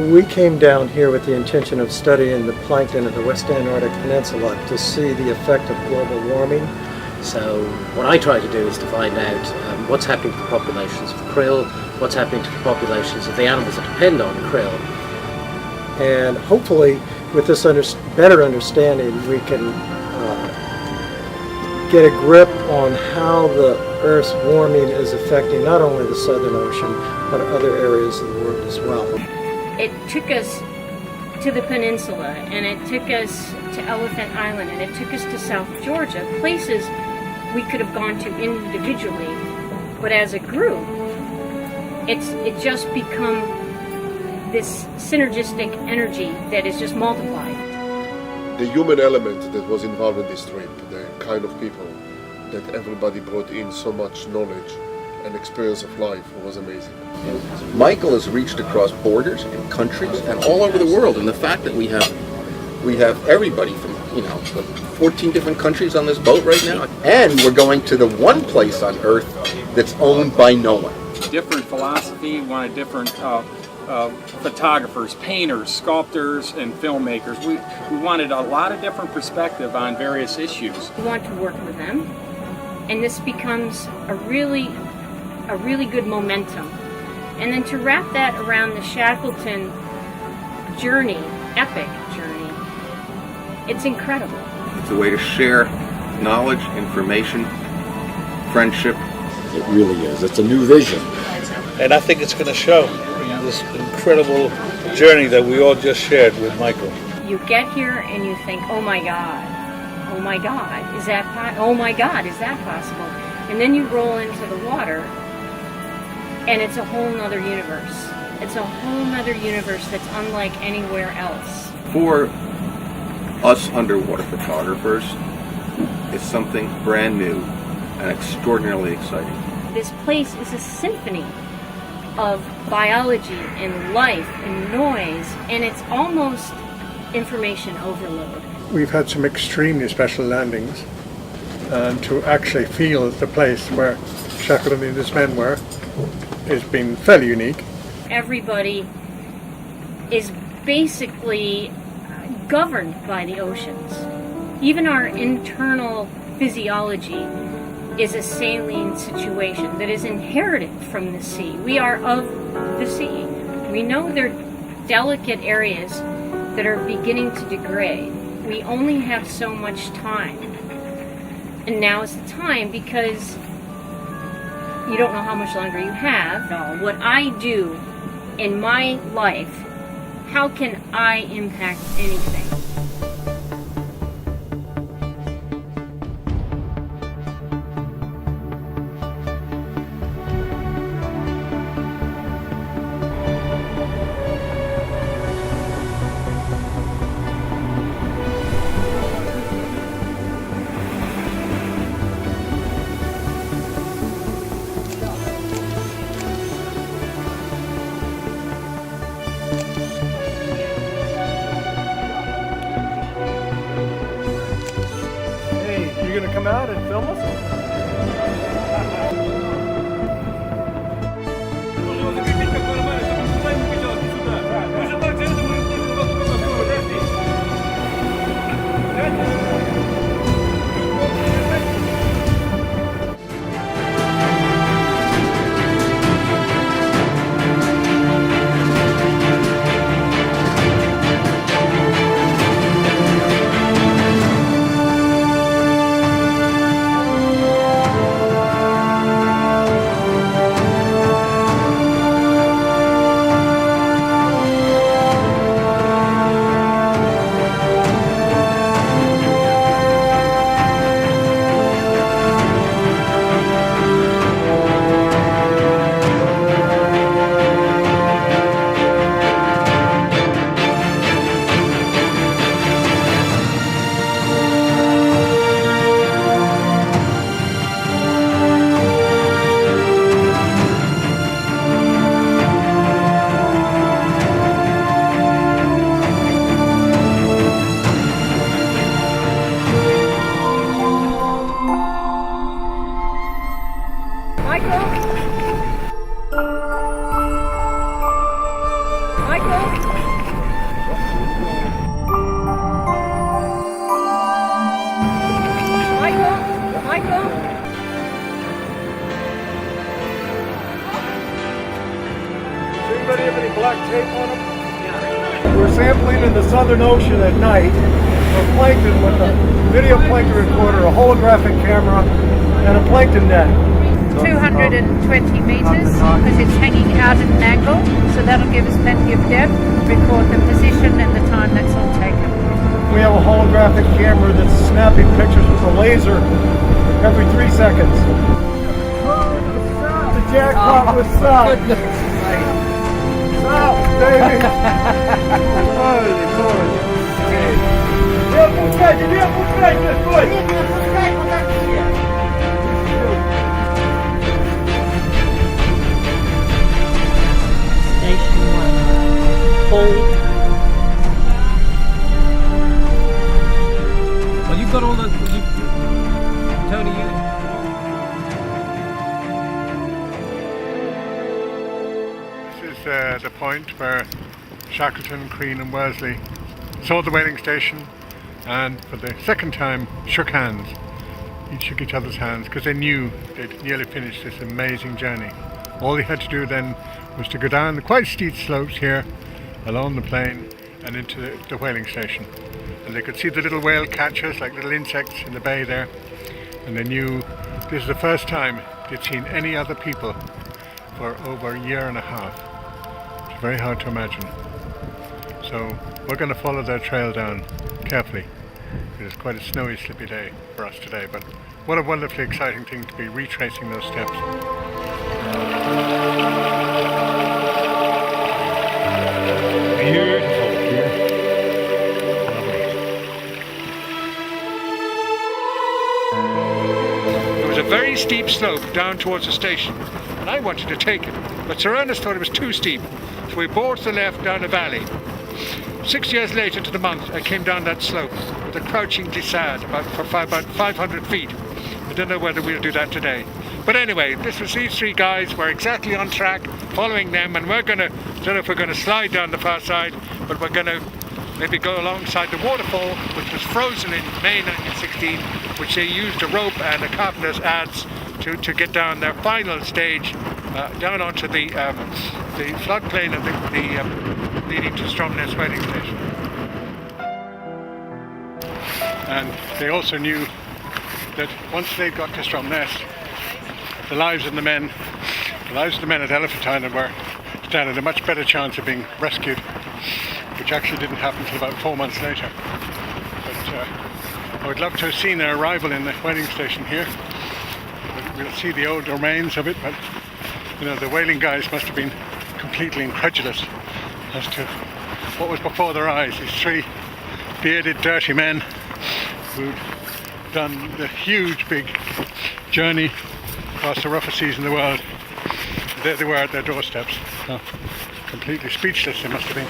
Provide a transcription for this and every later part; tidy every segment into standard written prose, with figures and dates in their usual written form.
We came down here with the intention of studying the plankton of the West Antarctic Peninsula to see the effect of global warming. So what I try to do is to find out what's happening to the populations of krill, what's happening to the populations of the animals that depend on krill. And hopefully with this better understanding we can get a grip on how the Earth's warming is affecting not only the Southern Ocean but other areas of the world as well. It took us to the peninsula, and it took us to Elephant Island, and it took us to South Georgia, places we could have gone to individually, but as a group, it's just become this synergistic energy that is just multiplied. The human element that was involved in this trip, the kind of people that everybody brought in so much knowledge and experience of life was amazing. Michael has reached across borders and countries and all over the world, and the fact that we have everybody from 14 different countries on this boat right now, and we're going to the one place on Earth that's owned by no one. Different philosophy, wanted different photographers, painters, sculptors, and filmmakers. We wanted a lot of different perspective on various issues. We want to work with them, and this becomes a really good momentum. And then to wrap that around the Shackleton journey, epic journey, it's incredible. It's a way to share knowledge, information, friendship. It really is. It's a new vision. And I think it's going to show in this incredible journey that we all just shared with Michael. You get here and you think, oh my God, is that possible? And then you roll into the water, and it's a whole nother universe. It's a whole nother universe that's unlike anywhere else. For us underwater photographers, it's something brand new and extraordinarily exciting. This place is a symphony of biology and life and noise, and it's almost information overload. We've had some extremely special landings, and to actually feel the place where Shackleton and his men were has been fairly unique. Everybody is basically governed by the oceans. Even our internal physiology is a saline situation that is inherited from the sea. We are of the sea. We know there are delicate areas that are beginning to degrade. We only have so much time. And now is the time, because you don't know how much longer you have. No, what I do in my life, how can I impact anything? You gonna come out and film us? We're sampling in the Southern Ocean at night for plankton with a video plankton recorder, a holographic camera, and a plankton net. 220 meters because it's hanging out at an angle, so that'll give us plenty of depth, record the position and the time that's all taken. We have a holographic camera that's snapping pictures with a laser every 3 seconds. The jackpot was south. South, baby. Holy moly. Station 1. Hold. Well, you've got all the... Tony, This is the point where Shackleton, Crean and Worsley saw the whaling station and for the second time shook hands. Each shook each other's hands because they knew they'd nearly finished this amazing journey. All they had to do then was to go down the quite steep slopes here along the plain and into the whaling station. And they could see the little whale catchers like little insects in the bay there, and they knew this is the first time they'd seen any other people for over a year and a half. It's very hard to imagine. So we're going to follow their trail down carefully. It is quite a snowy, slippy day for us today, but what a wonderfully exciting thing to be retracing those steps. Beautiful here. There was a very steep slope down towards the station, and I wanted to take it, but Sir Ernest thought it was too steep, so we bore to the left down a valley. 6 years later to the month, I came down that slope with a crouching glissade about 500 feet. I don't know whether we'll do that today. But anyway, these three guys were exactly on track, following them, and we're gonna, I don't know if we're gonna slide down the far side, but we're gonna maybe go alongside the waterfall, which was frozen in May 1916, which they used a rope and a carpenter's adze to get down their final stage, down onto the floodplain of the leading to Stromness whaling station. And they also knew that once they got to Stromness, the lives of the men at Elephant Island were standing a much better chance of being rescued, which actually didn't happen until about 4 months later. But I would love to have seen their arrival in the whaling station here. We'll see the old remains of it, but you know, the whaling guys must have been completely incredulous as to what was before their eyes. These three bearded, dirty men who'd done the huge, big journey across the roughest seas in the world. There they were at their doorsteps. So, completely speechless they must have been.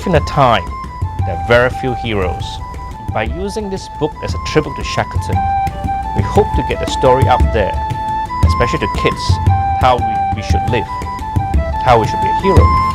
live in a time there are very few heroes. By using this book as a tribute to Shackleton, we hope to get the story out there, especially to kids, how we should live, how we should be a hero.